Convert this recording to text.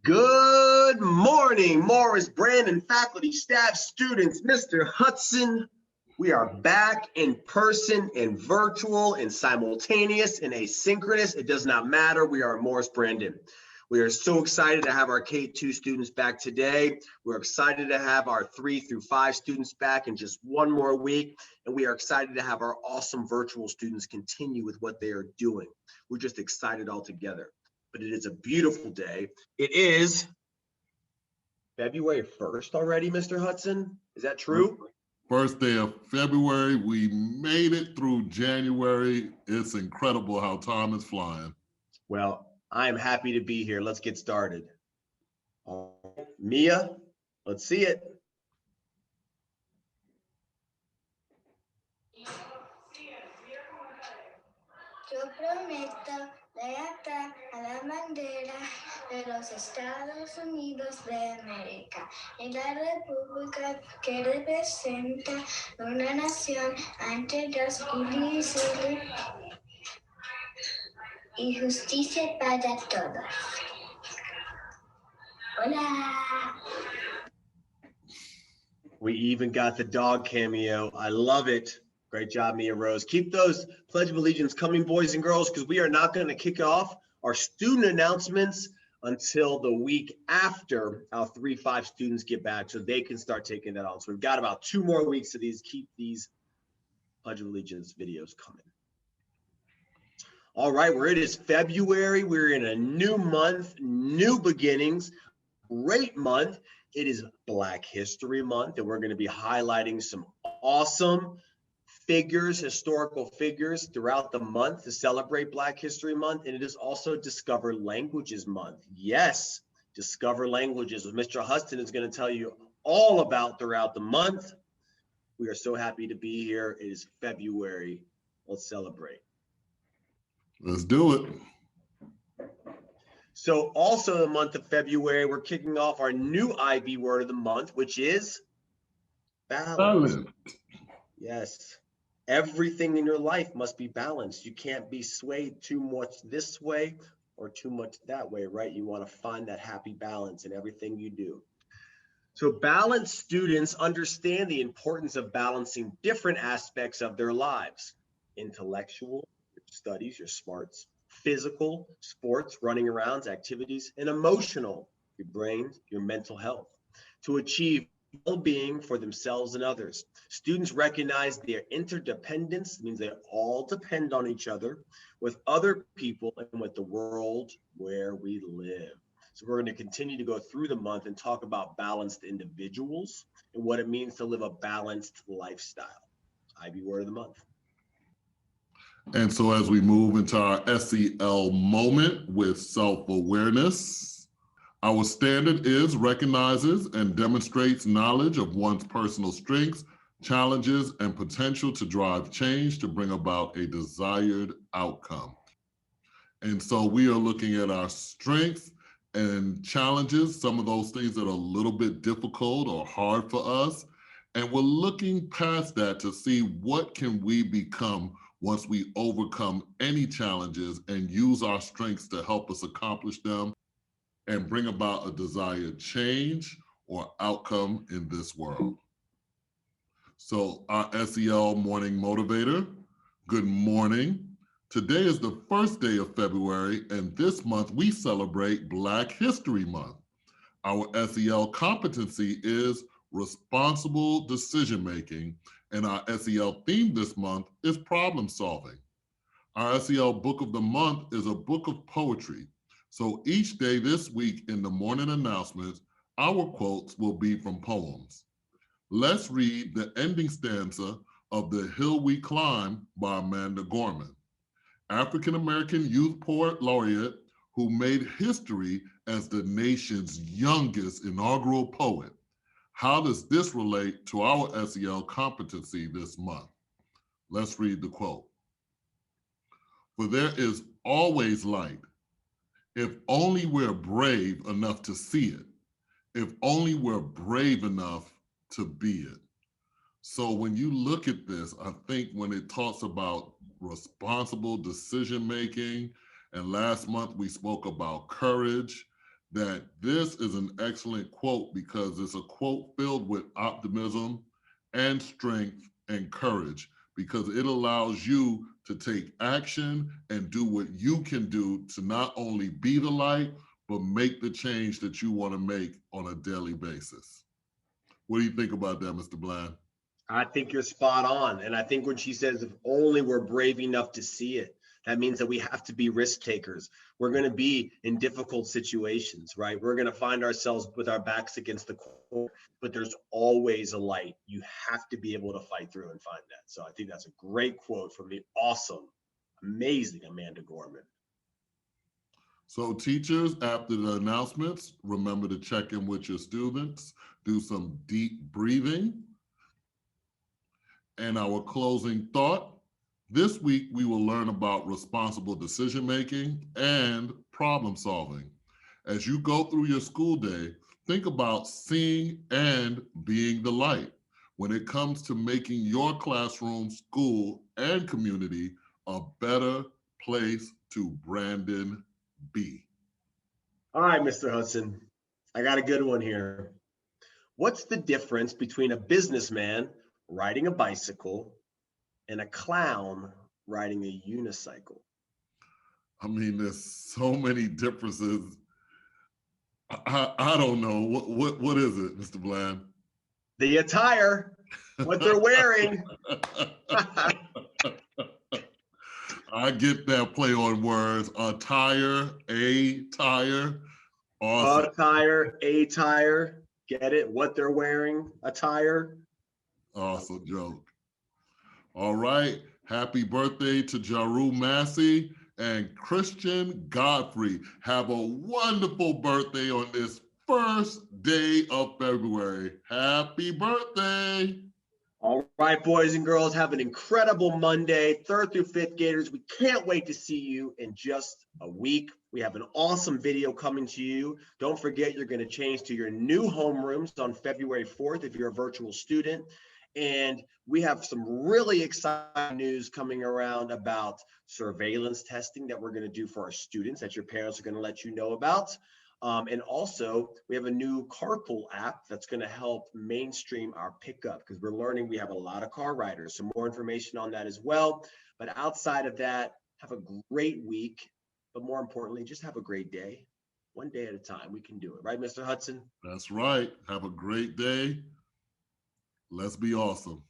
Good morning, Morris, Brandon, faculty, staff, students, Mr. Hudson. We are back in person, in virtual, in simultaneous, in asynchronous. It does not matter. We are Morris Brandon. We are so excited to have our K2 students back today. We're excited to have our 3 through 5 students back in just one more week. And we are excited to have our awesome virtual students continue with what they are doing. We're just excited all together. But it is a beautiful day. It is February 1st already, Mr. Hudson. Is that true? First day of February. We made it through January. It's incredible how time is flying. Well, I am happy to be here. Let's get started. All right, Mia, let's see it. Yo prometo lealtad a la bandera de los Estados Unidos de América y la república que representa una nación ante Dios indivisible y justicia para todos. Hola. We even got the dog cameo. I love it. Great job, Mia Rose. Keep those Pledge of Allegiance coming, boys and girls, because we are not going to kick off our student announcements until the week after our 3-5 students get back so they can start taking that on. So we've got about 2 more weeks of these. Keep these Pledge of Allegiance videos coming. All right, it is February. We're in a new month, new beginnings, great month. It is Black History Month, and we're going to be highlighting some awesome figures, historical figures throughout the month to celebrate Black History Month. And it is also Discover Languages Month. Yes, Discover Languages, which Mr. Hudson is going to tell you all about throughout the month. We are so happy to be here. It is February. Let's celebrate. Let's do it. So also the month of February, we're kicking off our new IB word of the month, which is balance. Yes. Everything in your life must be balanced. You can't be swayed too much this way or too much that way, right? You want to find that happy balance in everything you do. So balanced students understand the importance of balancing different aspects of their lives. Intellectual, your studies, your smarts, physical, sports, running around, activities, and emotional, your brain, your mental health, to achieve well-being for themselves and others. Students recognize their interdependence, means they all depend on each other, with other people and with the world where we live. So we're going to continue to go through the month and talk about balanced individuals and what it means to live a balanced lifestyle. IB word of the month. And so as we move into our SEL moment with self-awareness, our standard is recognizes and demonstrates knowledge of one's personal strengths, challenges, and potential to drive change to bring about a desired outcome. And so we are looking at our strengths and challenges, some of those things that are a little bit difficult or hard for us. And we're looking past that to see what can we become once we overcome any challenges and use our strengths to help us accomplish them and bring about a desired change or outcome in this world. So our SEL morning motivator, good morning. Today is the first day of February, and this month we celebrate Black History Month. Our SEL competency is responsible decision-making, and our SEL theme this month is problem solving. Our SEL book of the month is a book of poetry. So each day this week in the morning announcements, our quotes will be from poems. Let's read the ending stanza of The Hill We Climb by Amanda Gorman, African-American Youth Poet Laureate who made history as the nation's youngest inaugural poet. How does this relate to our SEL competency this month? Let's read the quote. For there is always light, if only we're brave enough to see it, if only we're brave enough to be it. So when you look at this, I think when it talks about responsible decision-making, and last month we spoke about courage, that this is an excellent quote because it's a quote filled with optimism and strength and courage, because it allows you to take action and do what you can do to not only be the light, but make the change that you want to make on a daily basis. What do you think about that, Mr. Bland? I think you're spot on. And I think when she says, if only we're brave enough to see it, that means that we have to be risk takers. We're going to be in difficult situations, right? We're going to find ourselves with our backs against the corner, but there's always a light. You have to be able to fight through and find that. So I think that's a great quote from the awesome, amazing Amanda Gorman. So teachers, after the announcements, remember to check in with your students, do some deep breathing. And our closing thought, this week we will learn about responsible decision-making and problem solving. As you go through your school day, think about seeing and being the light when it comes to making your classroom, school, and community a better place to Brandon be. All right, Mr. Hudson, I got a good one here. What's the difference between a businessman riding a bicycle and a clown riding a unicycle? I mean, there's so many differences. I don't know. What is it, Mr. Bland? The attire, what they're wearing. I get that play on words. Attire, a tire. Awesome. Attire, attire. Get it? What they're wearing, attire. Awesome joke. All right. Happy birthday to Jaru Massey and Christian Godfrey. Have a wonderful birthday on this first day of February. Happy birthday. All right, boys and girls, have an incredible Monday. 3rd through 5th Gators, we can't wait to see you in just a week. We have an awesome video coming to you. Don't forget, you're going to change to your new homerooms on February 4th if you're a virtual student. And we have some really exciting news coming around about surveillance testing that we're going to do for our students that your parents are going to let you know about. And also, we have a new carpool app that's going to help mainstream our pickup, because we're learning we have a lot of car riders. So more information on that as well. But outside of that, have a great week. But more importantly, just have a great day. One day at a time. We can do it. Right, Mr. Hudson? That's right. Have a great day. Let's be awesome.